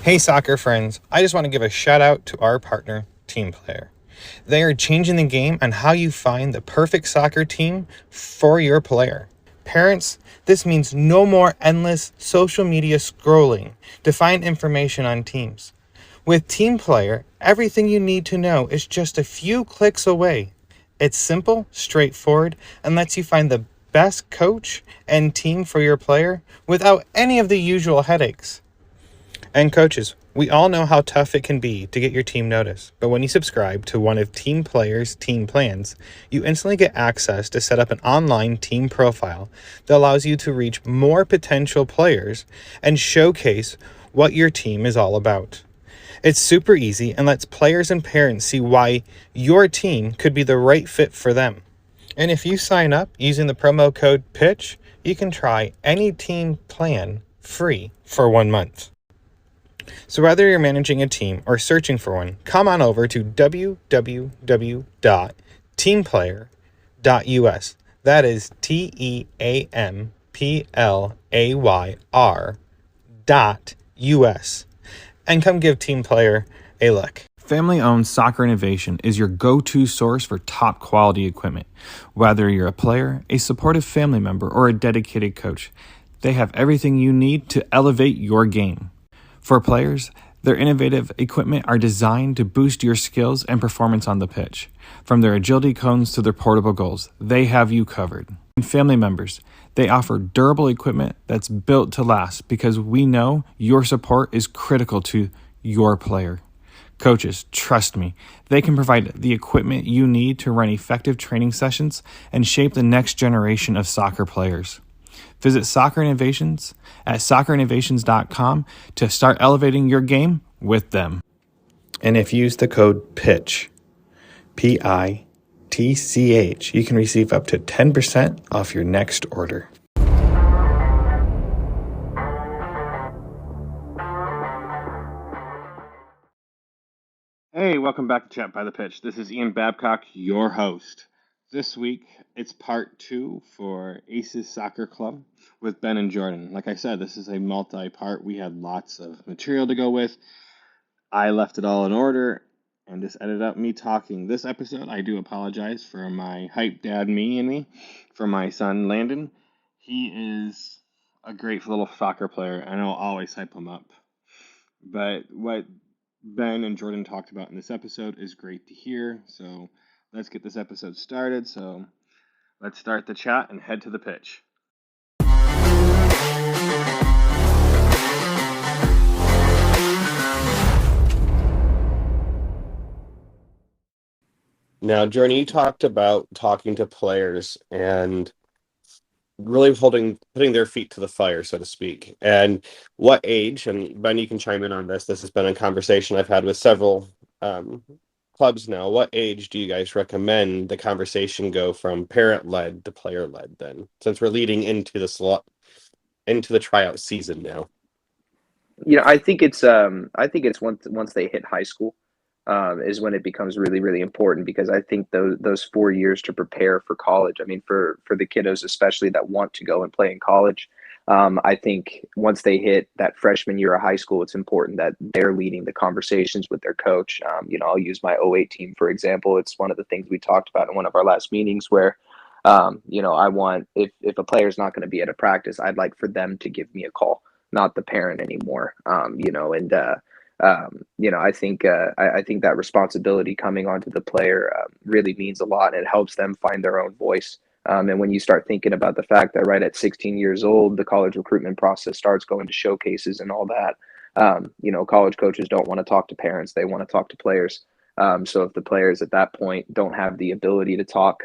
Hey soccer friends, I just want to give a shout out to our partner, Team Player. They are changing the game on how you find the perfect soccer team for your player. Parents, this means no more endless social media scrolling to find information on teams. With Team Player, everything you need to know is just a few clicks away. It's simple, straightforward, and lets you find the best coach and team for your player without any of the usual headaches. And coaches, we all know how tough it can be to get your team noticed, but when you subscribe to one of Team Player's team plans, you instantly get access to set up an online team profile that allows you to reach more potential players and showcase what your team is all about. It's super easy and lets players and parents see why your team could be the right fit for them. And if you sign up using the promo code PITCH, you can try any team plan free for 1 month. So whether you're managing a team or searching for one, come on over to www.teamplayer.us. That is TEAMPLAYR.US. And come give Team Player a look. Family-owned Soccer Innovation is your go-to source for top quality equipment. Whether you're a player, a supportive family member, or a dedicated coach, they have everything you need to elevate your game. For players, their innovative equipment are designed to boost your skills and performance on the pitch. From their agility cones to their portable goals, they have you covered. And family members, they offer durable equipment that's built to last because we know your support is critical to your player. Coaches, trust me, they can provide the equipment you need to run effective training sessions and shape the next generation of soccer players. Visit Soccer Innovations at soccerinnovations.com to start elevating your game with them. And if you use the code PITCH, PITCH, you can receive up to 10% off your next order. Hey, welcome back to Chat by the Pitch. This is Ian Babcock, your host. This week, it's part 2 for ACES Soccer Club with Ben and Jordan. Like I said, this is a multi-part. We had lots of material to go with. I left it all in order and just ended up me talking. This episode, I do apologize for my hype dad, me, for my son, Landon. He is a great little soccer player, and I'll always hype him up. But what Ben and Jordan talked about in this episode is great to hear. So let's get this episode started. So let's start the chat and head to the pitch. Now, Jordan, you talked about talking to players and really putting their feet to the fire, so to speak. And what age, and Ben, you can chime in on this. This has been a conversation I've had with several clubs now. What age do you guys recommend the conversation go from parent-led to player-led then, since we're leading into the tryout season now? I think it's once they hit high school is when it becomes really, really important because I think those 4 years to prepare for college. I mean, for the kiddos especially that want to go and play in college, I think once they hit that freshman year of high school, it's important that they're leading the conversations with their coach. I'll use my '08 team for example. It's one of the things we talked about in one of our last meetings where. I want if a player's not going to be at a practice, I'd like for them to give me a call, not the parent anymore. I think that responsibility coming onto the player really means a lot, and it helps them find their own voice. And when you start thinking about the fact that right at 16 years old, the college recruitment process starts going to showcases and all that, college coaches don't want to talk to parents; they want to talk to players. So if the players at that point don't have the ability to talk,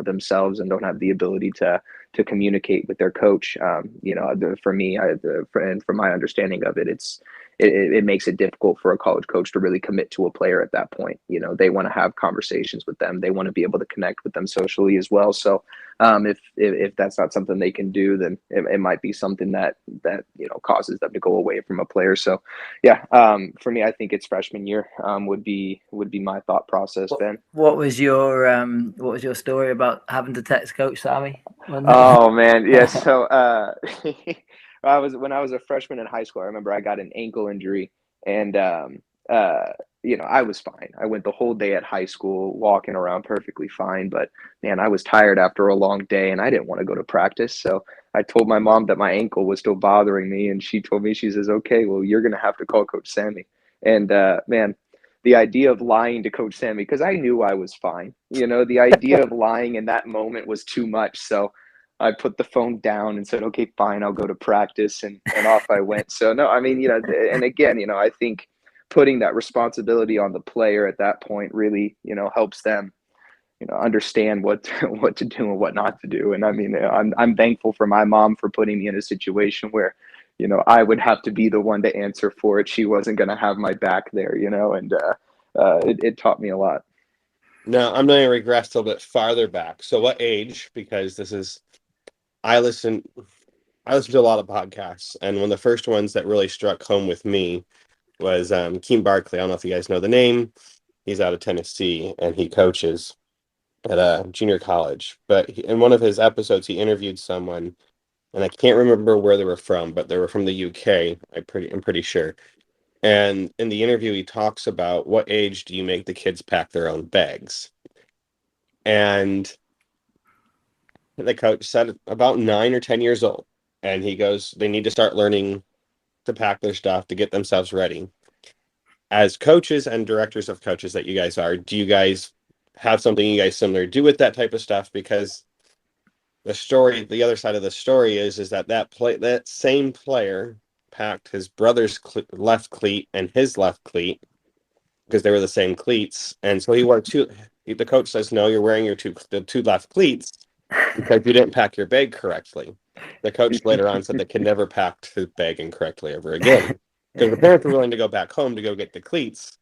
themselves and don't have the ability to communicate with their coach, for me, and from my understanding of it, it makes it difficult for a college coach to really commit to a player at that point. They want to have conversations with them. They want to be able to connect with them socially as well. So if that's not something they can do, then it might be something that causes them to go away from a player. So yeah, for me, I think it's freshman year would be my thought process. Ben, what was your story about having to text Coach Sammy? Oh man, yeah. So when I was a freshman in high school, I remember I got an ankle injury, and I was fine. I went the whole day at high school, walking around perfectly fine. But man, I was tired after a long day, and I didn't want to go to practice. So I told my mom that my ankle was still bothering me, and she told me, she says, "Okay, well, you're gonna have to call Coach Sammy." And man, the idea of lying to Coach Sammy, because I knew I was fine. The idea of lying in that moment was too much. So I put the phone down and said, "Okay, fine, I'll go to practice," and off I went. So no, I mean, and again, I think putting that responsibility on the player at that point really, helps them, understand what what to do and what not to do. And I mean, I'm thankful for my mom for putting me in a situation where, I would have to be the one to answer for it. She wasn't going to have my back there, and it taught me a lot. Now, I'm going to regress a little bit farther back. So what age, because I listen to a lot of podcasts, and one of the first ones that really struck home with me was Keem Barkley. I don't know if you guys know the name. He's out of Tennessee, and he coaches at a junior college. But in one of his episodes, he interviewed someone, and I can't remember where they were from, but they were from the UK. I'm pretty sure. And in the interview, he talks about what age do you make the kids pack their own bags? And the coach said about 9 or 10 years old. And he goes, they need to start learning to pack their stuff to get themselves ready. As coaches and directors of coaches that you guys are, do you guys have something you guys similar do with that type of stuff? Because the other side of the story is that same player packed his brother's left cleat and his left cleat because they were the same cleats, and so he wore two. The coach says, "No, you're wearing the two left cleats because you didn't pack your bag correctly." The coach later on said the kid never packed his bag incorrectly ever again because the parents were willing to go back home to go get the cleats.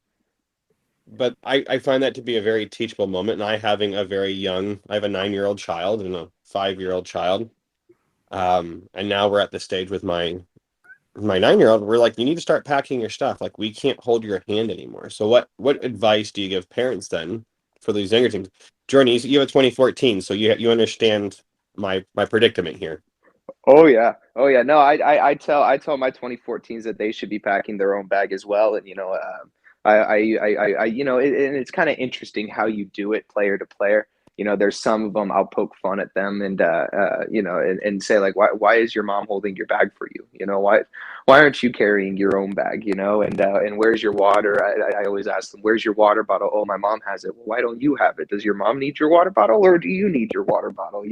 But I find that to be a very teachable moment, and I have a 9-year-old child and a 5-year-old child. And now we're at the stage with my 9-year-old. We're like, you need to start packing your stuff. Like, we can't hold your hand anymore. So what advice do you give parents then for these younger teams? Jordan, you have a 2014, so you understand my predicament here. Oh yeah. Oh yeah. No, I tell my 2014s that they should be packing their own bag as well. And and it's kind of interesting how you do it player to player. There's some of them I'll poke fun at them, and and say, like, why is your mom holding your bag for you? Why aren't you carrying your own bag? And where's your water? I always ask them, where's your water bottle? Oh, my mom has it. Well, why don't you have it? Does your mom need your water bottle, or do you need your water bottle?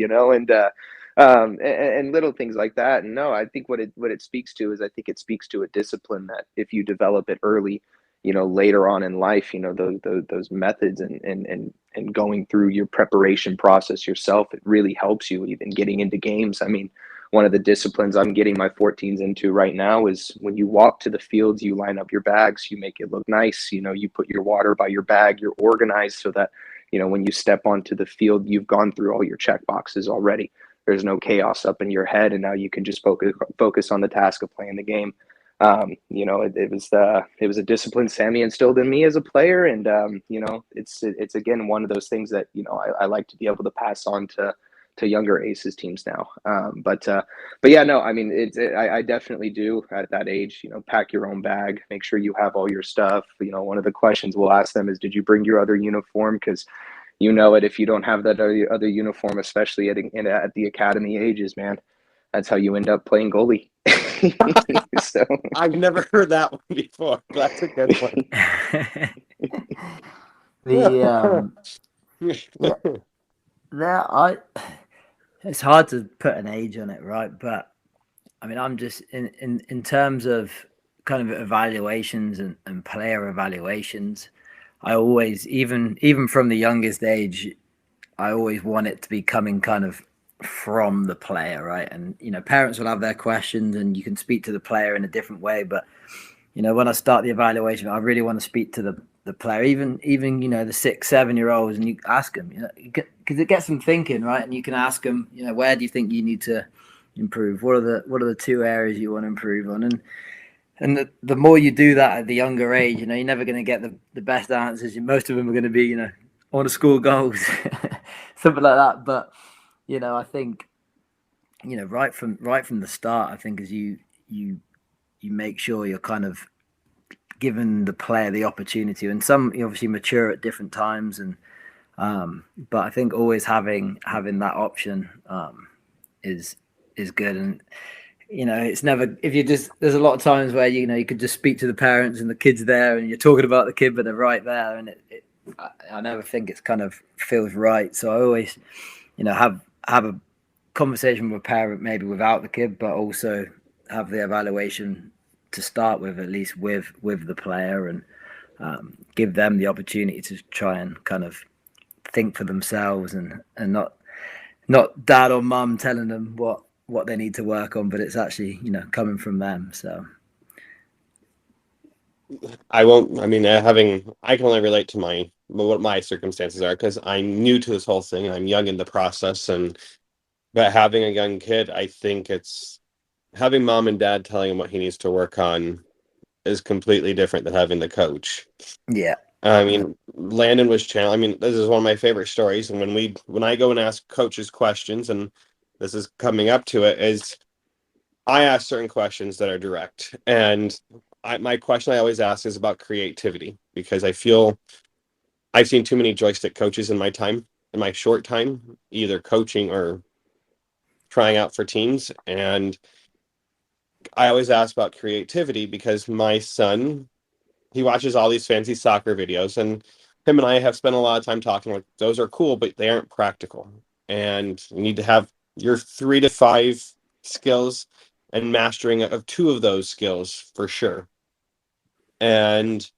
And little things like that. And no, I think what it speaks to is, I think it speaks to a discipline that if you develop it early, later on in life, those methods and going through your preparation process yourself, it really helps you even getting into games. I mean, one of the disciplines I'm getting my 14s into right now is when you walk to the fields, you line up your bags, you make it look nice. You put your water by your bag, you're organized so that, when you step onto the field, you've gone through all your check boxes already. There's no chaos up in your head, and now you can just focus on the task of playing the game. It was a discipline Sammy instilled in me as a player, and it's again one of those things that I like to be able to pass on to younger ACES teams now. But yeah, no, I mean, I definitely do at that age. Pack your own bag, make sure you have all your stuff. One of the questions we'll ask them is, did you bring your other uniform? Because if you don't have that other uniform, especially at the academy ages, man, that's how you end up playing goalie. So I've never heard that one before. That's a good one. It's hard to put an age on it, right? But I mean, I'm just in terms of kind of evaluations and player evaluations. I always, even from the youngest age, I always want it to be coming kind of from the player, right? And parents will have their questions, and you can speak to the player in a different way. But when I start the evaluation, I really want to speak to the player, even the 6-7-year-olds, and you ask them, because it gets them thinking, right? And you can ask them, where do you think you need to improve? What are the 2 areas you want to improve on? And the more you do that at the younger age, you're never going to get the best answers. Most of them are going to be, I want to score goals, something like that. But, I think right from the start, I think as you make sure you're kind of giving the player the opportunity, and some you obviously mature at different times, and but I think always having that option is good. And it's never, if you just, there's a lot of times where you could just speak to the parents and the kids there, and you're talking about the kid, but they're right there, and I never think it's kind of feels right. So I always have a conversation with a parent, maybe without the kid, but also have the evaluation to start with, at least with the player, and give them the opportunity to try and kind of think for themselves, and not dad or mum telling them what they need to work on, but it's actually coming from them. So I won't. I mean, I can only relate to what my circumstances are because I'm new to this whole thing. I'm young in the process, but having a young kid, I think it's having mom and dad telling him what he needs to work on is completely different than having the coach. yeah. I mean, Landon was challenged. I mean, this is one of my favorite stories. And when I go and ask coaches questions, and this is coming up to it, is I ask certain questions that are direct. And my question I always ask is about creativity, because I feel I've seen too many joystick coaches in my short time, either coaching or trying out for teams. And I always ask about creativity because my son, he watches all these fancy soccer videos, and him and I have spent a lot of time talking like those are cool, but they aren't practical. And you need to have your 3 to 5 skills and mastering of 2 of those skills for sure. And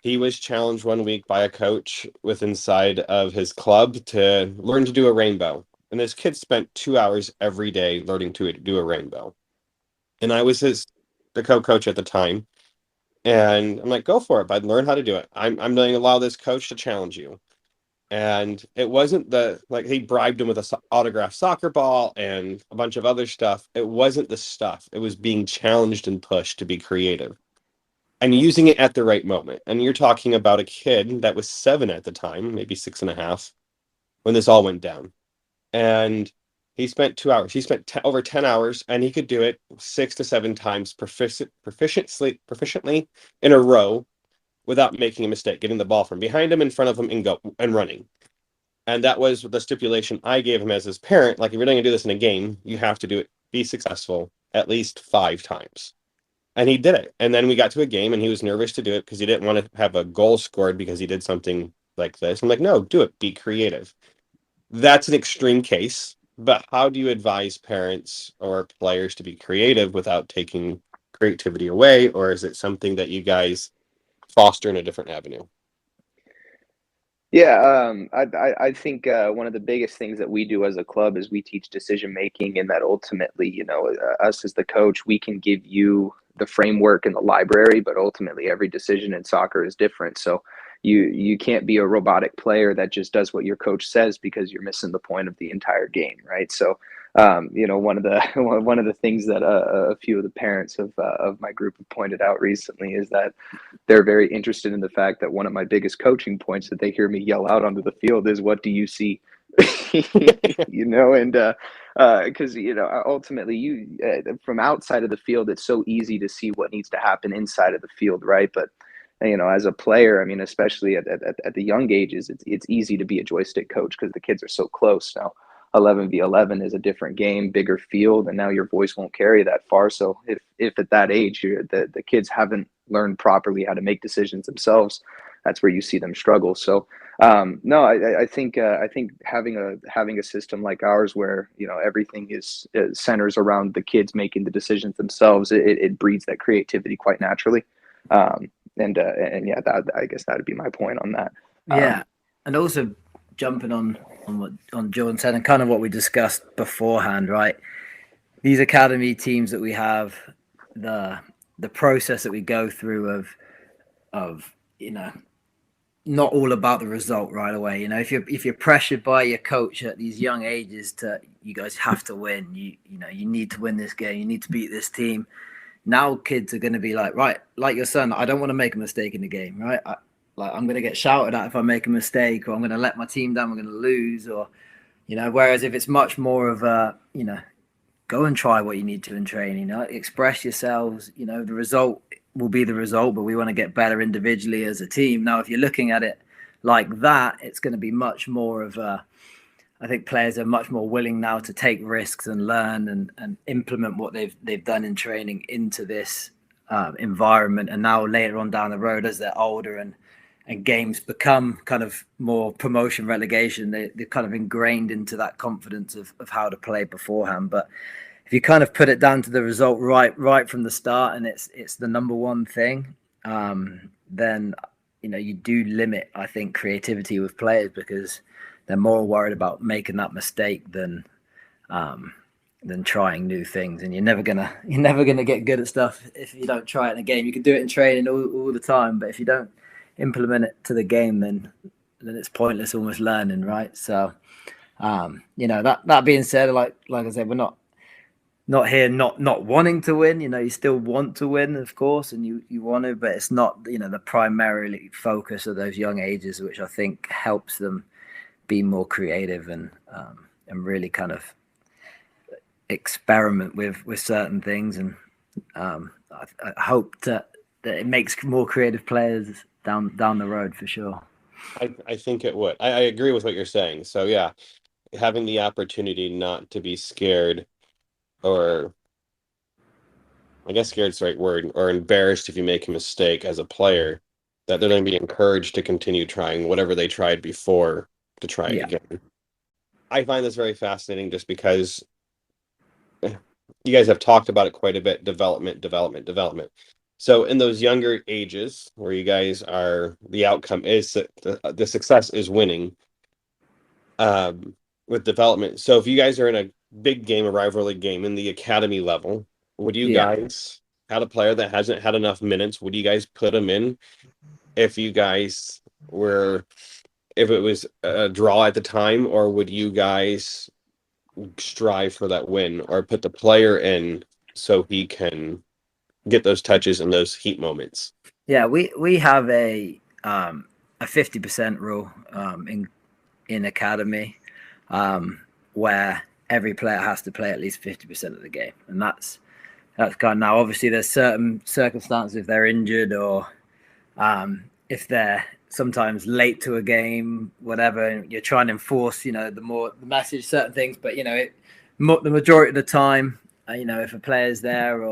he was challenged one week by a coach with inside of his club to learn to do a rainbow. And this kid spent 2 hours every day learning to do a rainbow. And I was the co-coach at the time. And I'm like, go for it, bud. Learn how to do it. I'm going to allow this coach to challenge you. And it wasn't he bribed him with a autographed soccer ball and a bunch of other stuff. It wasn't the stuff. It was being challenged and pushed to be creative and using it at the right moment. And you're talking about a kid that was 7 at the time, maybe 6.5, when this all went down. And he spent 2 hours. He spent over 10 hours, and he could do it 6 to 7 times proficiently in a row without making a mistake, getting the ball from behind him, in front of him, and running. And that was the stipulation I gave him as his parent. Like, if you're going to do this in a game, you have to do it, be successful at least 5 times. And he did it. And then we got to a game, and he was nervous to do it because he didn't want to have a goal scored because he did something like this. I'm like, no, do it. Be creative. That's an extreme case, but how do you advise parents or players to be creative without taking creativity away? Or is it something that you guys foster in a different avenue? Yeah, I think one of the biggest things that we do as a club is we teach decision making, and that ultimately, us as the coach, we can give you the framework and the library, but ultimately every decision in soccer is different. So you can't be a robotic player that just does what your coach says, because you're missing the point of the entire game, right? So one of the one of the things that a few of the parents of my group have pointed out recently is that they're very interested in the fact that one of my biggest coaching points that they hear me yell out onto the field is, "What do you see?" And because ultimately, from outside of the field, it's so easy to see what needs to happen inside of the field, right? But as a player, I mean, especially at the young ages, it's easy to be a joystick coach because the kids are so close now. 11v11 is a different game, bigger field, and now your voice won't carry that far. So if at that age the kids haven't learned properly how to make decisions themselves, that's where you see them struggle. So no, I think having a system like ours where everything is centers around the kids making the decisions themselves, it breeds that creativity quite naturally. And yeah, that, I guess that'd be my point on that. Yeah, and also jumping on what John said, and kind of what we discussed beforehand, right? These academy teams that we have, the process that we go through of not all about the result right away. If you're pressured by your coach at these young ages to, you guys have to win, you need to win this game, you need to beat this team. Now kids are going to be like, right, like your son, I don't want to make a mistake in the game, right? I'm going to get shouted at if I make a mistake, or I'm going to let my team down, we're going to lose, or whereas if it's much more of a go and try what you need to in training. Express yourselves. The result will be the result, but we want to get better individually as a team. Now, if you're looking at it like that, it's going to be much more of a. I think players are much more willing now to take risks and learn and implement what they've done in training into this environment. And now later on down the road, as they're older and games become kind of more promotion relegation, they're kind of ingrained into that confidence of how to play beforehand. But if you kind of put it down to the result right from the start, and it's the number one thing, then you do limit, I think, creativity with players, because they're more worried about making that mistake than trying new things. And you're never gonna get good at stuff if you don't try it in a game. You can do it in training all the time, but if you don't implement it to the game, then it's pointless almost learning, right? So that being said, like I said, we're not here not wanting to win. You still want to win, of course, and you want to, but it's not the primarily focus of those young ages, which I think helps them be more creative and really kind of experiment with certain things. And I hope that it makes more creative players down the road for sure. I think it would. I agree with what you're saying. So yeah, having the opportunity not to be scared, or I guess scared's the right word, or embarrassed if you make a mistake as a player, that they're going to be encouraged to continue trying whatever they tried before to try it again. I find this very fascinating just because you guys have talked about it quite a bit. Development. So in those younger ages where you guys are, the outcome is that the success is winning with development. So if you guys are in a big game, a rivalry game in the academy level, would you guys had a player that hasn't had enough minutes, would you guys put him in if you guys were, if it was a draw at the time, or would you guys strive for that win or put the player in so he can get those touches and those heat moments? Yeah, we have a 50% rule in academy, where every player has to play at least 50% of the game, and that's kind of, now obviously there's certain circumstances if they're injured or if they're sometimes late to a game, whatever, and you're trying to enforce the message, certain things, but the majority of the time, if a player's there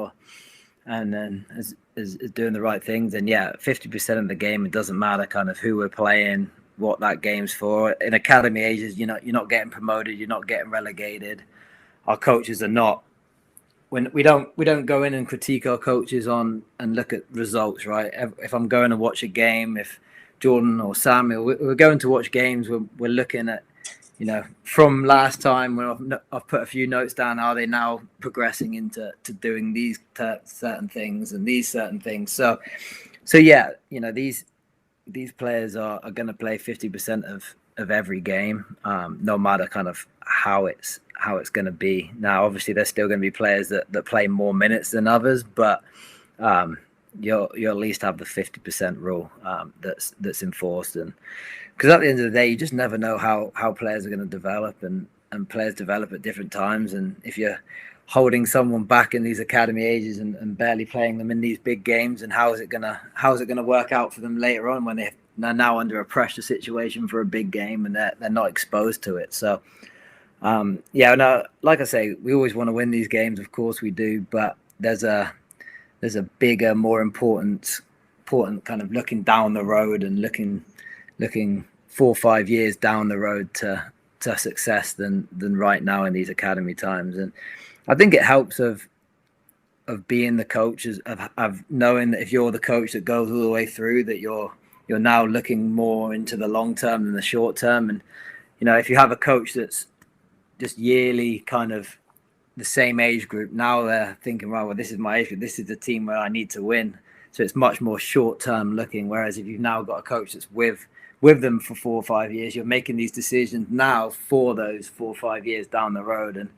and then is doing the right things, then 50% of the game, it doesn't matter kind of who we're playing, what that game's for. In academy ages, you're not getting promoted, you're not getting relegated. Our coaches are not. When we don't go in and critique our coaches on and look at results, right? If I'm going to watch a game, if Jordan or Samuel, we're going to watch games, we're looking at, from last time when I've put a few notes down, are they now progressing into doing these certain things and these certain things? So these players are going to play 50% of every game, no matter kind of how it's going to be. Now, obviously, there's still going to be players that play more minutes than others, but you'll at least have the 50% rule that's enforced. And because at the end of the day, you just never know how players are going to develop, and players develop at different times. And if you're holding someone back in these academy ages and barely playing them in these big games, and how is it gonna work out for them later on when they're now under a pressure situation for a big game and they're not exposed to it? So like I say, we always want to win these games, of course we do, but there's a bigger, more important kind of looking down the road and looking 4 or 5 years down the road to success than right now in these academy times. And I think it helps of being the coach, of knowing that if you're the coach that goes all the way through, that you're now looking more into the long term than the short term. And if you have a coach that's just yearly kind of the same age group, now they're thinking, right, well, this is my age group, this is the team where I need to win. So it's much more short term looking. Whereas if you've now got a coach that's with them for 4 or 5 years, you're making these decisions now for those 4 or 5 years down the road. And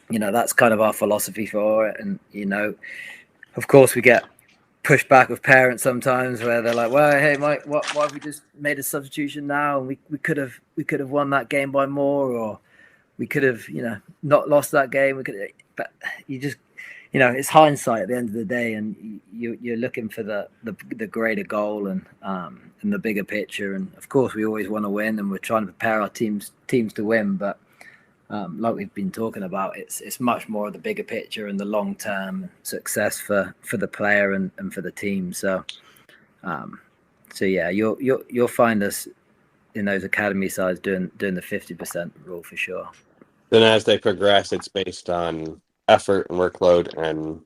that's kind of our philosophy for it. And of course we get pushed back with parents sometimes where they're like, well, hey Mike, why have we just made a substitution now, and we could have won that game by more, or we could have, not lost that game. But you just, it's hindsight at the end of the day, and you're looking for the greater goal and the bigger picture. And of course, we always want to win, and we're trying to prepare our teams to win. But like we've been talking about, it's much more of the bigger picture and the long term success for the player and for the team. So yeah, you'll find us in those academy sides doing the 50% rule for sure. Then as they progress, it's based on effort and workload, and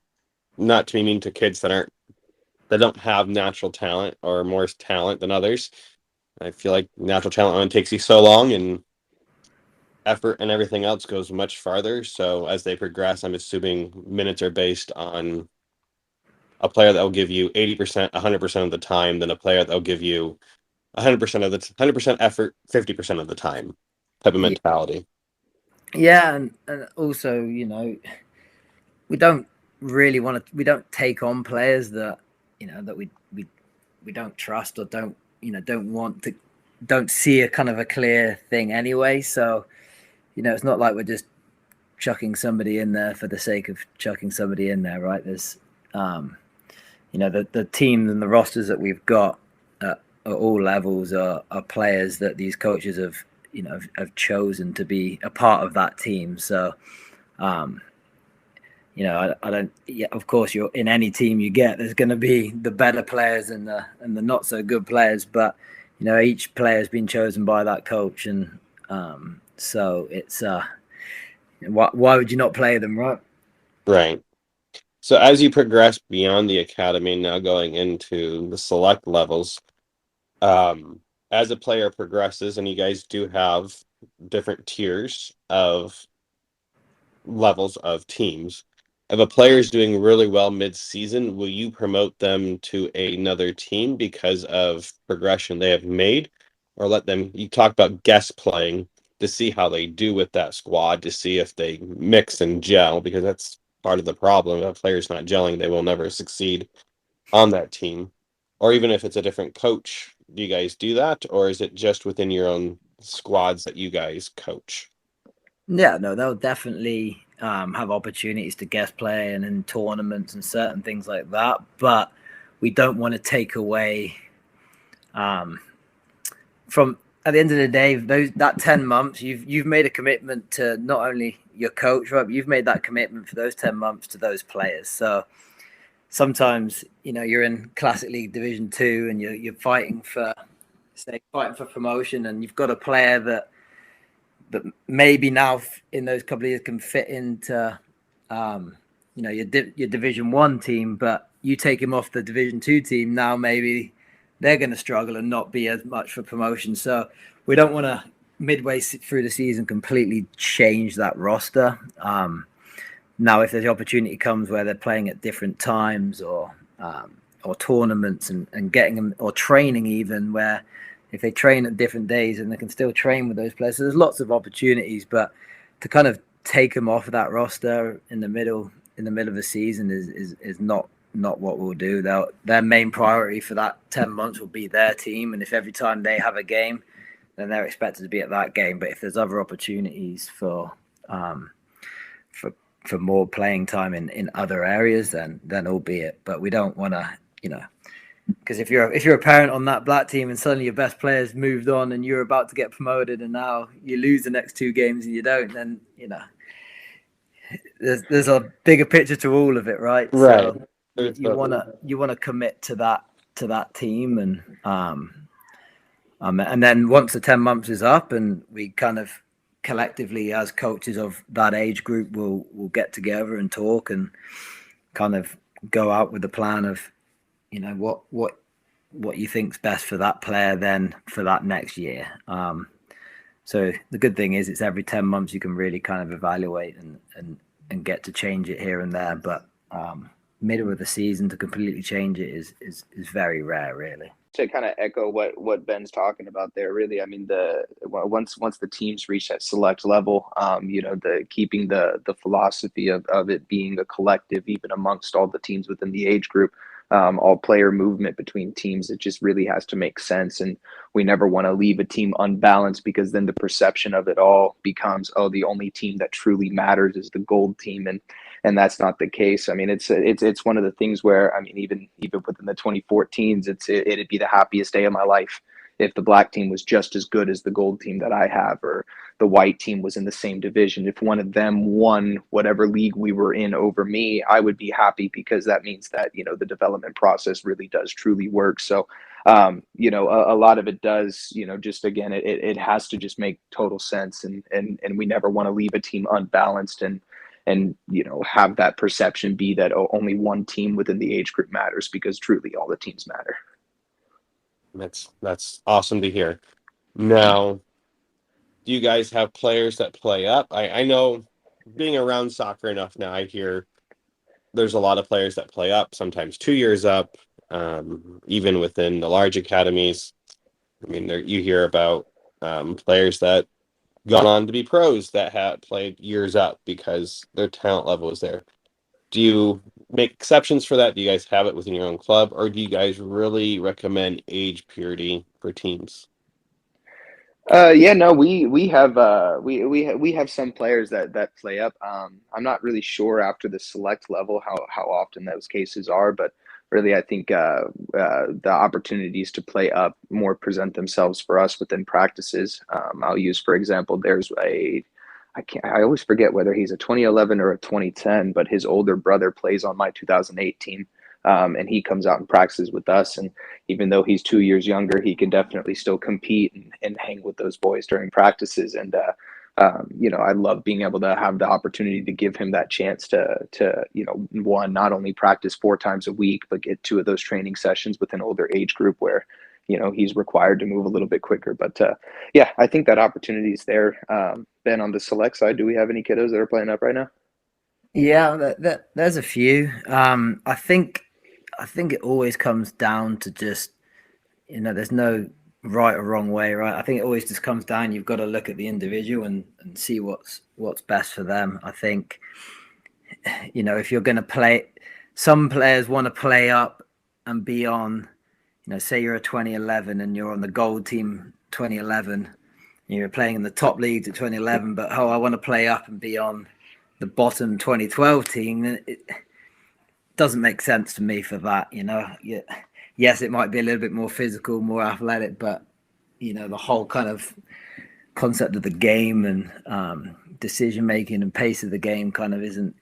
not to be mean to kids that don't have natural talent or more talent than others. I feel like natural talent only takes you so long, and effort and everything else goes much farther. So as they progress, I'm assuming minutes are based on a player that will give you 80%, 100% of the time, than a player that will give you 100% effort, 50% of the time type of mentality. Yeah, and also, we don't really we don't take on players that, that we don't trust or don't see a kind of a clear thing anyway. So, it's not like we're just chucking somebody in there for the sake of chucking somebody in there, right? There's, the team and the rosters that we've got at all levels are players that these coaches have chosen to be a part of that team. So, I don't. Yeah, of course, you're in any team you get. There's going to be the better players and the not so good players, but each player has been chosen by that coach, and so it's why would you not play them, right? Right. So as you progress beyond the academy, now going into the select levels, as a player progresses, and you guys do have different tiers of levels of teams. If a player is doing really well mid-season, will you promote them to another team because of progression they have made, or let them? You talk about guest playing to see how they do with that squad, to see if they mix and gel, because that's part of the problem. If a player's not gelling, they will never succeed on that team. Or even if it's a different coach, do you guys do that, or is it just within your own squads that you guys coach? Yeah, no, they'll definitely have opportunities to guest play and in tournaments and certain things like that. But we don't want to take away from, at the end of the day, that 10 months, you've made a commitment to not only your coach, right, but you've made that commitment for those 10 months to those players. So sometimes, you're in Classic League Division 2 and you're fighting for promotion, and you've got a player that maybe now in those couple of years can fit into your Division 1 team, but you take him off the Division 2 team, now maybe they're going to struggle and not be as much for promotion. So we don't want to midway through the season completely change that roster. Now, if the opportunity comes where they're playing at different times or tournaments and getting them, or training even, where if they train at different days and they can still train with those players, so there's lots of opportunities. But to kind of take them off of that roster in the middle of the season is not what we'll do. Their main priority for that 10 months will be their team, and if every time they have a game, then they're expected to be at that game. But if there's other opportunities for more playing time in other areas, then albeit. But we don't want to, because if you're a parent on that black team and suddenly your best player's moved on and you're about to get promoted and now you lose the next 2 games and you don't, then there's a bigger picture to all of it, right? Right. So you want to commit to that team, and then once the 10 months is up and we kind of collectively as coaches of that age group will get together and talk and kind of go out with the plan of what you think's best for that player then for that next year. So the good thing is it's every 10 months you can really kind of evaluate and get to change it here and there, but middle of the season to completely change it is very rare, really. To kind of echo what Ben's talking about there, really, I mean, once the teams reach that select level, keeping the philosophy of it being a collective, even amongst all the teams within the age group, all player movement between teams. It just really has to make sense. And we never want to leave a team unbalanced, because then the perception of it all becomes, oh, the only team that truly matters is the gold team. And that's not the case. I mean, it's one of the things where, I mean, even within the 2014s, it'd be the happiest day of my life if the black team was just as good as the gold team that I have, or the white team was in the same division. If one of them won whatever league we were in over me, I would be happy, because that means that, the development process really does truly work. So, a lot of it does, just, again, it has to just make total sense. And we never want to leave a team unbalanced and have that perception be that, oh, only one team within the age group matters, because truly all the teams matter. That's awesome to hear. Now, do you guys have players that play up? I know, being around soccer enough now, I hear there's a lot of players that play up, sometimes 2 years up, even within the large academies. I mean, you hear about players that gone on to be pros that had played years up because their talent level is there. Do you make exceptions for that? Do you guys have it within your own club, or do you guys really recommend age purity for teams? Yeah, no, we have we have some players that play up. I'm not really sure after the select level how often those cases are, but really I think the opportunities to play up more present themselves for us within practices. I'll use, for example, I always forget whether he's a 2011 or a 2010, but his older brother plays on my 2008 team. And he comes out and practices with us. And even though he's 2 years younger, he can definitely still compete and hang with those boys during practices. And, I love being able to have the opportunity to give him that chance to one, not only practice 4 times a week, but get 2 of those training sessions with an older age group where, he's required to move a little bit quicker. But yeah, I think that opportunity is there. Ben, on the select side, do we have any kiddos that are playing up right now? Yeah, there's a few. I think it always comes down to just, there's no right or wrong way, right? I think it always just comes down, you've got to look at the individual and see what's best for them. I think, if you're going to play, some players want to play up and be on, say you're a 2011 and you're on the gold team 2011, you're playing in the top leagues at 2011, but I want to play up and be on the bottom 2012 team. It doesn't make sense to me for that. Yes, it might be a little bit more physical, more athletic, but the whole kind of concept of the game and decision making and pace of the game kind of isn't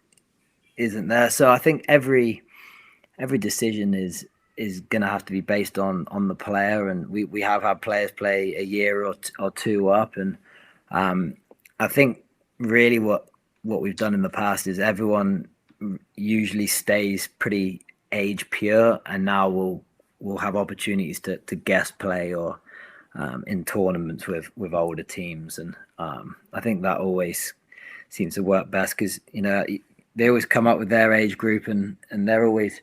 there. So I think every decision is going to have to be based on the player, and we have had players play a year or two up, and I think really what we've done in the past is everyone usually stays pretty age pure, and now we'll have opportunities to guest play or in tournaments with older teams, and I think that always seems to work best, because they always come up with their age group, and they're always,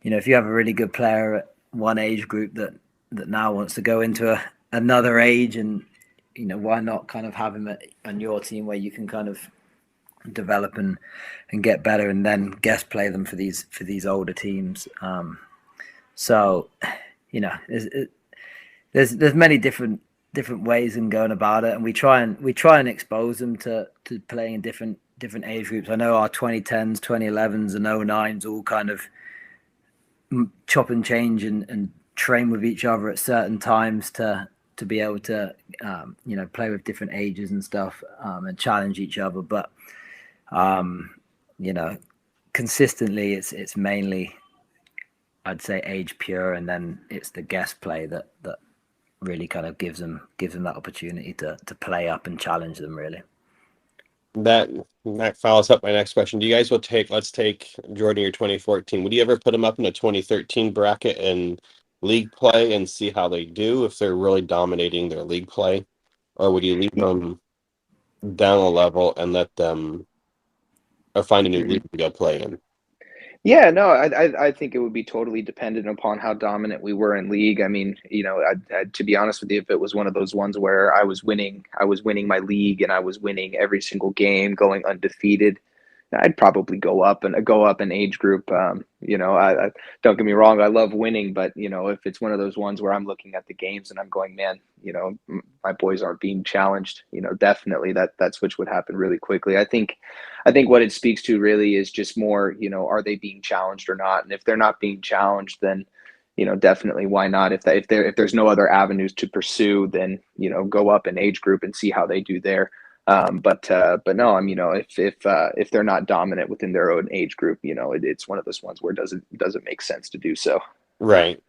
if you have a really good player at one age group that now wants to go into another age, and why not kind of have him on your team where you can kind of develop and get better, and then guest play them for these older teams. So there's many different ways in going about it, and we try and expose them to playing in different age groups. I know our 2010s, 2011s, and 09s all kind of chop and change and train with each other at certain times to be able to play with different ages and stuff, and challenge each other. But consistently it's mainly, I'd say, age pure, and then it's the guest play that really kind of gives them that opportunity to play up and challenge them, really. That follows up my next question. Do you guys let's take Jordan, your 2014. Would you ever put him up in a 2013 bracket and league play and see how they do if they're really dominating their league play? Or would you leave them down a level and let them find a new league to go play in? Yeah, no, I think it would be totally dependent upon how dominant we were in league. I mean, to be honest with you, if it was one of those ones where I was winning my league and I was winning every single game, going undefeated, I'd probably go up an age group. I don't get me wrong, I love winning, but if it's one of those ones where I'm looking at the games and I'm going, man, my boys aren't being challenged, definitely that switch would happen really quickly. I think what it speaks to really is just more, are they being challenged or not? And if they're not being challenged, then definitely why not? If there's no other avenues to pursue, then go up an age group and see how they do there. But no, I mean, if they're not dominant within their own age group, it's one of those ones where it doesn't make sense to do so. Right.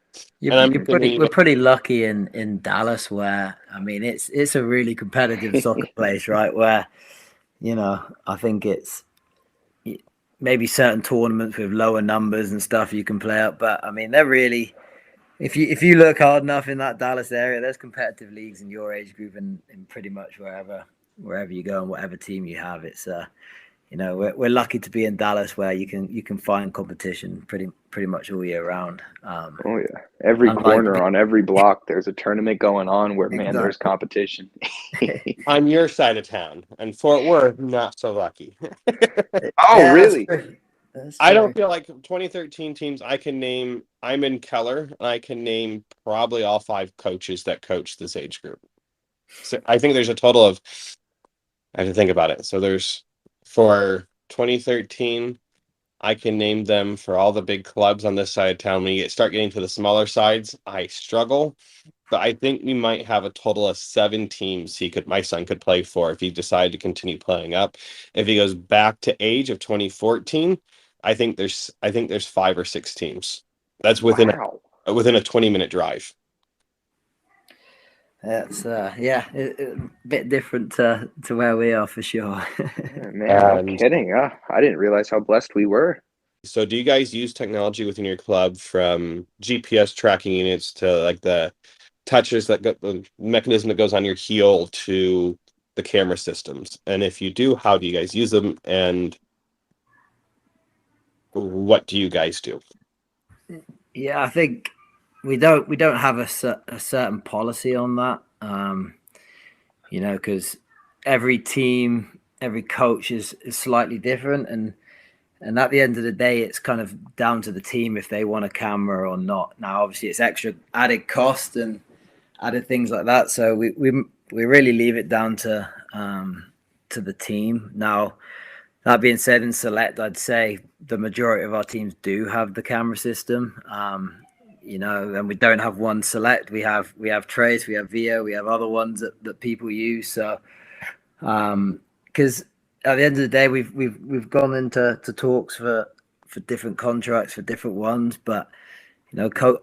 We're pretty lucky in Dallas, where I mean it's a really competitive soccer place, right? Where I think it's maybe certain tournaments with lower numbers and stuff you can play up, but I mean they're really, if you look hard enough in that Dallas area, there's competitive leagues in your age group and in pretty much wherever you go and whatever team you have. It's we're lucky to be in Dallas, where you can find competition pretty much all year round. Oh yeah, every corner on every block there's a tournament going on where man, there's competition. On your side of town, and Fort Worth, not so lucky. Oh yeah, really? I don't feel like 2013 teams I can name. I'm in Keller, and I can name probably all 5 coaches that coach this age group. So I think there's a total of, I have to think about it. So there's, for 2013, I can name them for all the big clubs on this side of town. When you start getting to the smaller sides, I struggle. But I think we might have a total of 7 teams my son could play for if he decided to continue playing up. If he goes back to age of 2014, I think there's 5 or 6 teams. That's within a 20-minute drive. That's a bit different to where we are for sure. Man, no kidding. I didn't realize how blessed we were. So do you guys use technology within your club, from GPS tracking units to like the touches the mechanism that goes on your heel to the camera systems? And if you do, how do you guys use them, and what do you guys do? Yeah, I think we don't have a certain policy on that, because every team, every coach is slightly different, and at the end of the day, it's kind of down to the team if they want a camera or not. Now, obviously, it's extra added cost and added things like that, so we really leave it down to the team. Now, that being said, in select, I'd say the majority of our teams do have the camera system. And we don't have one select. We have Trace, we have Vio, we have other ones that people use. So, because at the end of the day, we've gone into talks for different contracts for different ones, but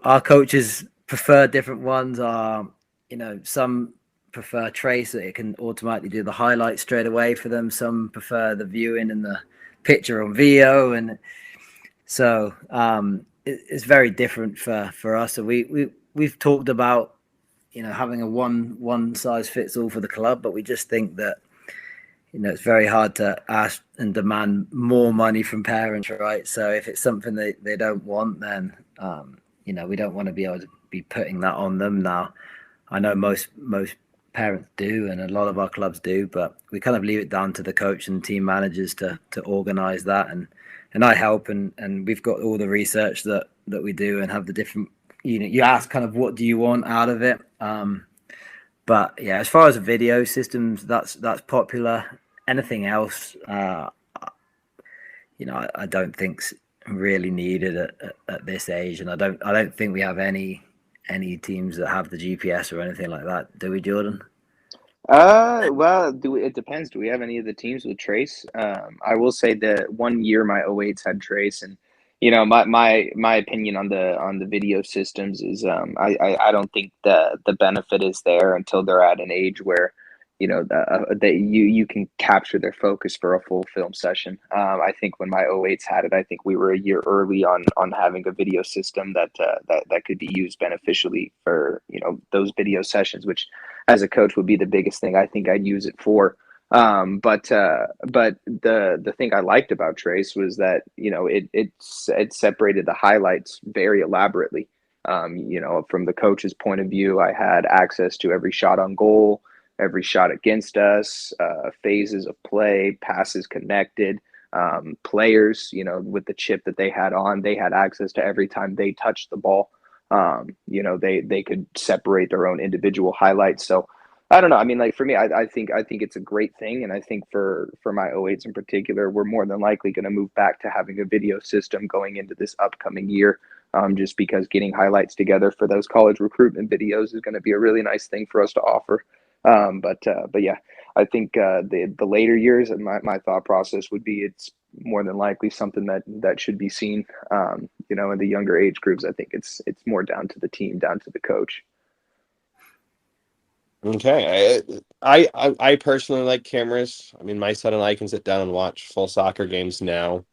our coaches prefer different ones. Some prefer Trace, that it can automatically do the highlights straight away for them. Some prefer the viewing and the picture on Vio, and so it's very different for us. So we've talked about having a one size fits all for the club, but we just think that it's very hard to ask and demand more money from parents, right? So if it's something they don't want, then we don't want to be able to be putting that on them. Now, I know most parents do, and a lot of our clubs do, but we kind of leave it down to the coach and team managers to organize that, and I help, and we've got all the research that we do, and have the different, you ask kind of what do you want out of it, but yeah, as far as video systems, that's popular. Anything else, I don't think's really needed at this age, and I don't think we have any teams that have the GPS or anything like that. Do we, Jordan? Well, it depends. Do we have any of the teams with Trace? I will say that one year my O8s had Trace, and my opinion on the video systems is I don't think the benefit is there until they're at an age where that you can capture their focus for a full film session. I think when my O8s had it, I think we were a year early on having a video system that could be used beneficially for those video sessions, which as a coach would be the biggest thing I think I'd use it for. But the thing I liked about Trace was that it separated the highlights very elaborately. From the coach's point of view, I had access to every shot on goal, every shot against us, phases of play, passes connected, Players, you know, with the chip that they had on, they had access to every time they touched the ball. You know, they could separate their own individual highlights. So I don't know. I mean, like for me, I think it's a great thing, and I think for my O8s in particular, we're more than likely going to move back to having a video system going into this upcoming year. Just because getting highlights together for those college recruitment videos is going to be a really nice thing for us to offer. But yeah, I think the later years, and my thought process would be it's more than likely something that should be seen. You know, in the younger age groups, I think it's more down to the team, down to the coach. Okay. I personally like cameras. I mean, my son and I can sit down and watch full soccer games now.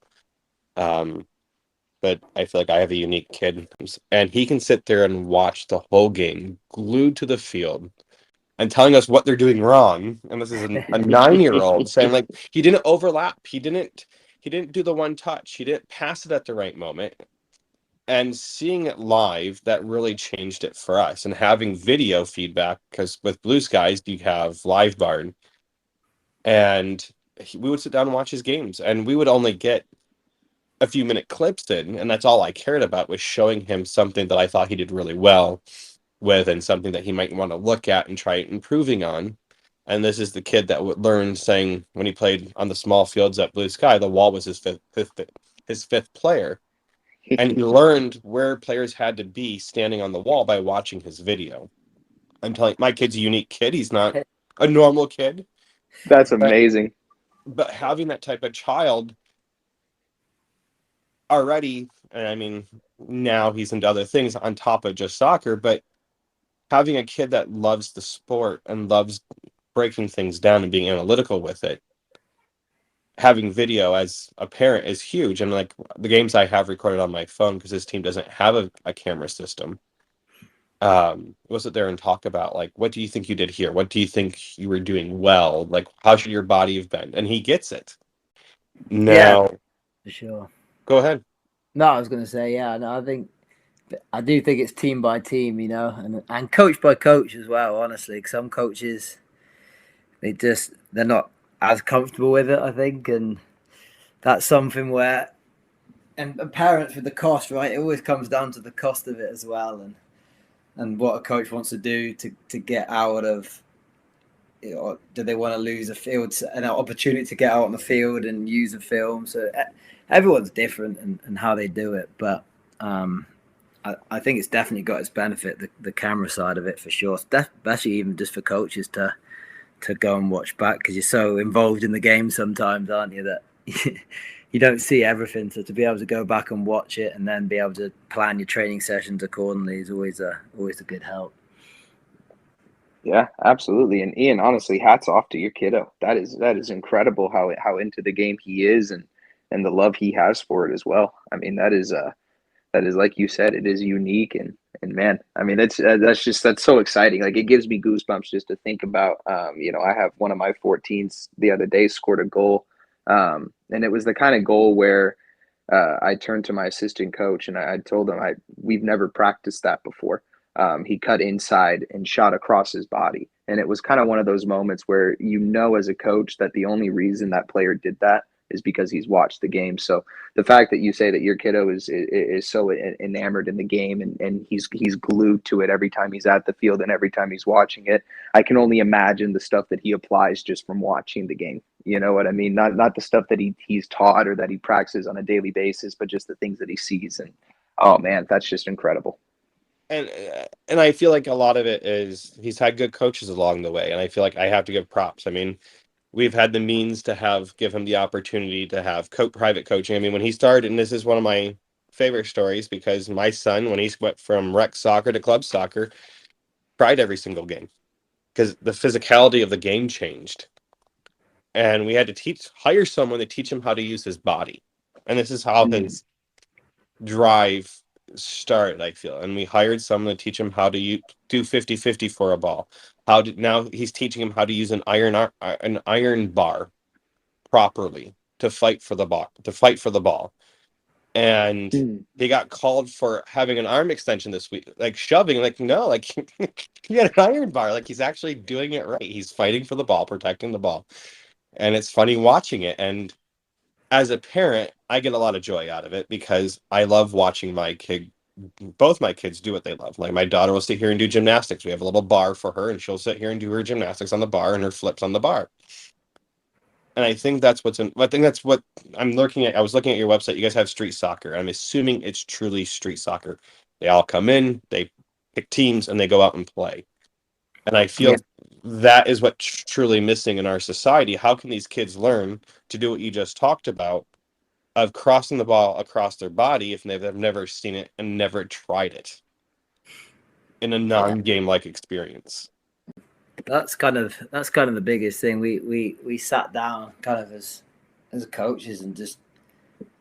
But I feel like I have a unique kid, and he can sit there and watch the whole game glued to the field and telling us what they're doing wrong. And this is a 9-year-old saying, like, he didn't overlap, he didn't do the one touch, he didn't pass it at the right moment. And seeing it live, that really changed it for us. And having video feedback, because with Blue Skies you have live barn, and we would sit down and watch his games, and we would only get a few minute clips in, and that's all I cared about, was showing him something that I thought he did really well with, and something that he might want to look at and try improving on. And this is the kid that would learn, saying when he played on the small fields at Blue Sky, the wall was his fifth player, and he learned where players had to be standing on the wall by watching his video. I'm telling my kid's a unique kid. He's not a normal kid. That's amazing. But having that type of child already, and I mean, now he's into other things on top of just soccer, but having a kid that loves the sport and loves breaking things down and being analytical with it, having video as a parent is huge. And like the games I have recorded on my phone, because his team doesn't have a camera system, we'll sit there and talk about, like, what do you think you did here? What do you think you were doing well? Like, how should your body have been? And he gets it. Yeah, Now, for sure. go ahead. No, I was going to say, yeah, no, I do think it's team by team, you know, and coach by coach as well, honestly. Some coaches, they're not as comfortable with it, I think. And that's something where, and parents with the cost, right? It always comes down to the cost of it as well. And what a coach wants to do to get out of, you know, do they want to lose a field, an opportunity to get out on the field and use a film? So everyone's different and how they do it. But, I think it's definitely got its benefit, the camera side of it for sure. Especially even just for coaches to go and watch back, because you're so involved in the game sometimes, aren't you, that you don't see everything. So to be able to go back and watch it and then be able to plan your training sessions accordingly is always a good help. Yeah, absolutely. And Ian, honestly, hats off to your kiddo. That is incredible how into the game he is, and the love he has for it as well. I mean, that is like you said, it is unique, and man, I mean, that's so exciting. Like, it gives me goosebumps just to think about. You know, I have one of my 14s the other day scored a goal, and it was the kind of goal where I turned to my assistant coach and I told him we've never practiced that before. He cut inside and shot across his body, and it was kind of one of those moments where, you know, as a coach, that the only reason that player did that is because he's watched the game. So the fact that you say that your kiddo is so enamored in the game, and he's glued to it every time he's at the field and every time he's watching it, I can only imagine the stuff that he applies just from watching the game. You know what I mean? Not the stuff that he's taught or that he practices on a daily basis, but just the things that he sees. And oh man, that's just incredible. And I feel like a lot of it is he's had good coaches along the way, and I feel like I have to give props. I mean, we've had the means to give him the opportunity to have private coaching. I mean, when he started, and this is one of my favorite stories, because my son, when he went from rec soccer to club soccer, cried every single game because the physicality of the game changed, and we had to hire someone to teach him how to use his body, and this is how his drive started, I feel. And we hired someone to teach him how to do 50-50 for a ball. Now he's teaching him how to use an iron bar properly to fight for the ball. And he got called for having an arm extension this week, like shoving, like, no, like, he had an iron bar, like, he's actually doing it right. He's fighting for the ball, protecting the ball. And it's funny watching it. And as a parent, I get a lot of joy out of it because I love watching both my kids do what they love. Like my daughter will sit here and do gymnastics. We have a little bar for her, and she'll sit here and do her gymnastics on the bar and her flips on the bar. And I think that's I think that's what I'm looking at. I was looking at your website. You guys have street soccer. I'm assuming it's truly street soccer. They all come in, they pick teams, and they go out and play. And I feel Yeah. that is what's truly missing in our society. How can these kids learn to do what you just talked about of crossing the ball across their body if they've never seen it and never tried it in a non-game like experience? That's kind of the biggest thing. We sat down kind of as coaches and just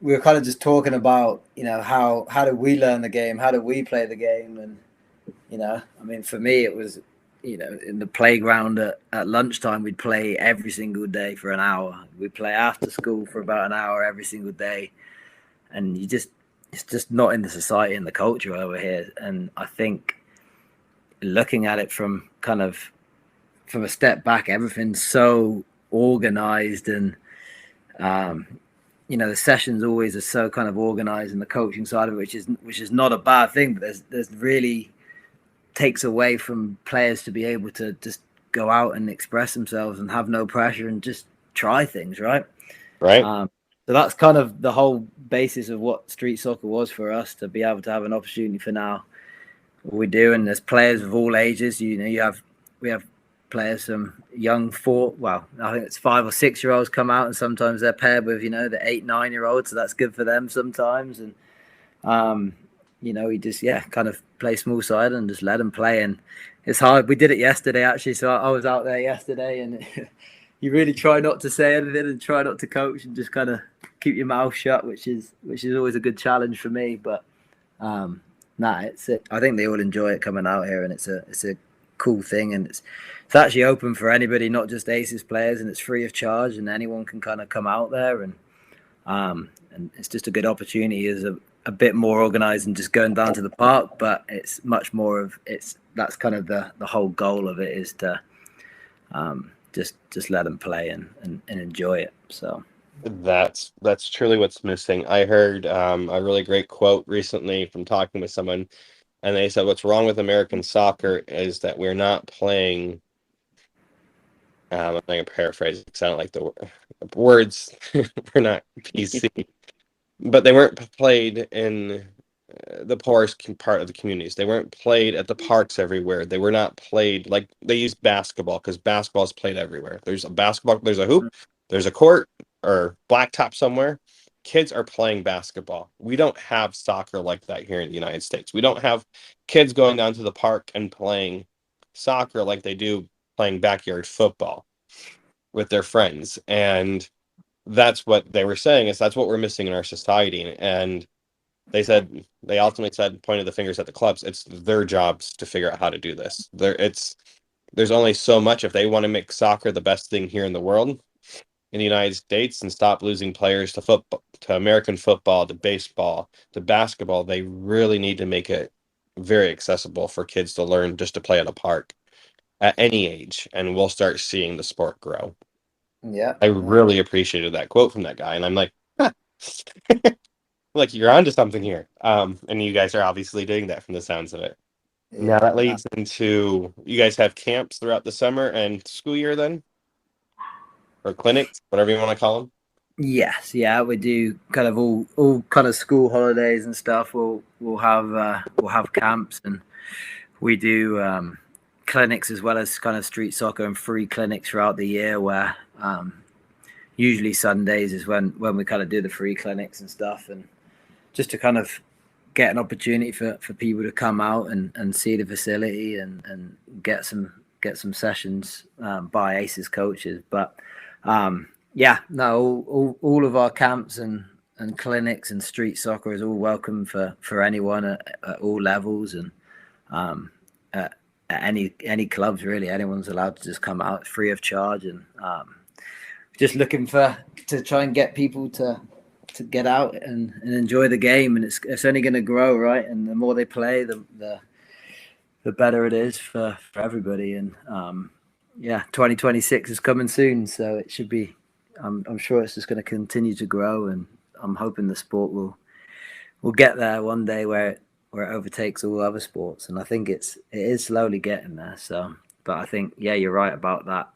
we were kind of just talking about, you know, how do we learn the game, how do we play the game, and you know, I mean, for me it was, you know, in the playground at lunchtime we'd play every single day for an hour. We'd play after school for about an hour every single day, and it's just not in the society and the culture over here. And I think looking at it from a step back, everything's so organized, and you know, the sessions always are so kind of organized, and the coaching side of it, which is not a bad thing, but there's really takes away from players to be able to just go out and express themselves and have no pressure and just try things, right? Right. So that's kind of the whole basis of what street soccer was for us, to be able to have an opportunity for now. What we do, and there's players of all ages. You know, we have players from young I think it's 5 or 6 year olds come out, and sometimes they're paired with, you know, the 8, 9 year olds, so that's good for them sometimes. And you know, we just kind of play small side and just let them play. And it's hard. We did it yesterday actually, so I was out there yesterday, and you really try not to say anything and try not to coach and just kind of keep your mouth shut, which is always a good challenge for me. But I think they all enjoy it coming out here, and it's a cool thing, and it's actually open for anybody, not just ACES players, and it's free of charge, and anyone can kind of come out there, and it's just a good opportunity. Is a bit more organized than just going down to the park, but it's much more of that's kind of the whole goal of it, is to just let them play and enjoy it. So That's truly what's missing. I heard a really great quote recently from talking with someone, and they said what's wrong with American soccer is that we're not playing. I'm going to paraphrase it. Sound like the words were not PC, but they weren't played in the poorest part of the communities. They weren't played at the parks everywhere. They were not played like they use basketball, because basketball is played everywhere. There's a basketball, there's a hoop, there's a court or blacktop somewhere. Kids are playing basketball. We don't have soccer like that here in the United States. We don't have kids going down to the park and playing soccer like they do playing backyard football with their friends. And that's what they were saying, is that's what we're missing in our society. And they ultimately pointed the fingers at the clubs. It's their jobs to figure out how to do this. There's only so much. If they want to make soccer the best thing here in the world, in the United States, and stop losing players to football, to American football, to baseball, to basketball, they really need to make it very accessible for kids to learn just to play at a park at any age, and we'll start seeing the sport grow. Yeah, I really appreciated that quote from that guy, and I'm like, huh. Like, you're onto something here. And you guys are obviously doing that from the sounds of it. Now that leads into, you guys have camps throughout the summer and school year then? Or clinics, whatever you want to call them? Yes, yeah, we do kind of all kind of school holidays and stuff. We'll have camps, and we do clinics as well as kind of street soccer and free clinics throughout the year, where usually Sundays is when we kind of do the free clinics and stuff, and just to kind of get an opportunity for people to come out and see the facility and get some sessions by ACES coaches. But all of our camps and clinics and street soccer is all welcome for anyone at all levels, and at any clubs really. Anyone's allowed to just come out free of charge, and just looking to try and get people to get out and enjoy the game. And it's only going to grow, right? And the more they play, the better it is for everybody. And 2026 is coming soon, so it should be I'm sure it's just going to continue to grow, and I'm hoping the sport will get there one day where it overtakes all other sports. And I think it is slowly getting there. So, but I think you're right about that.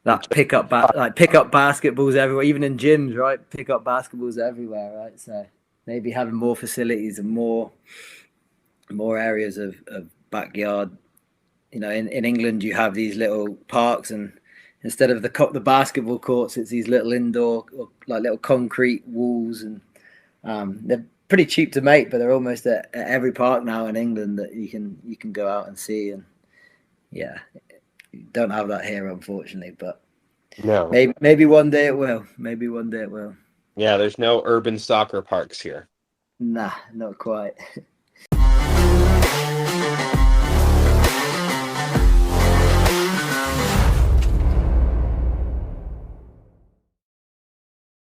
That pickup basketballs everywhere, even in gyms, right? Pickup basketballs everywhere, right? So maybe having more facilities and more areas of backyard. In England, you have these little parks, and instead of the basketball courts, it's these little indoor, like little concrete walls, and they're pretty cheap to make, but they're almost at every park now in England that you can go out and see. And don't have that here, unfortunately, but No. maybe one day it will. Maybe one day it will. Yeah, there's no urban soccer parks here. Nah, not quite.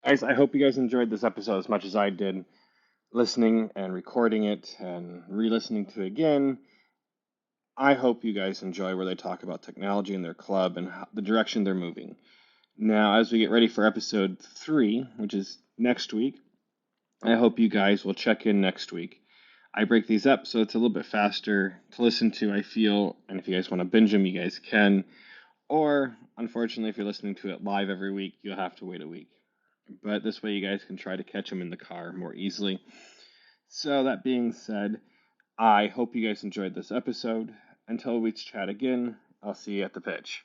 Guys, I hope you guys enjoyed this episode as much as I did, listening and recording it and re-listening to it again. I hope you guys enjoy where they talk about technology in their club and the direction they're moving. Now, as we get ready for episode 3, which is next week, I hope you guys will check in next week. I break these up so it's a little bit faster to listen to, I feel, and if you guys want to binge them, you guys can. Or, unfortunately, if you're listening to it live every week, you'll have to wait a week. But this way you guys can try to catch them in the car more easily. So that being said, I hope you guys enjoyed this episode. Until we chat again, I'll see you at the pitch.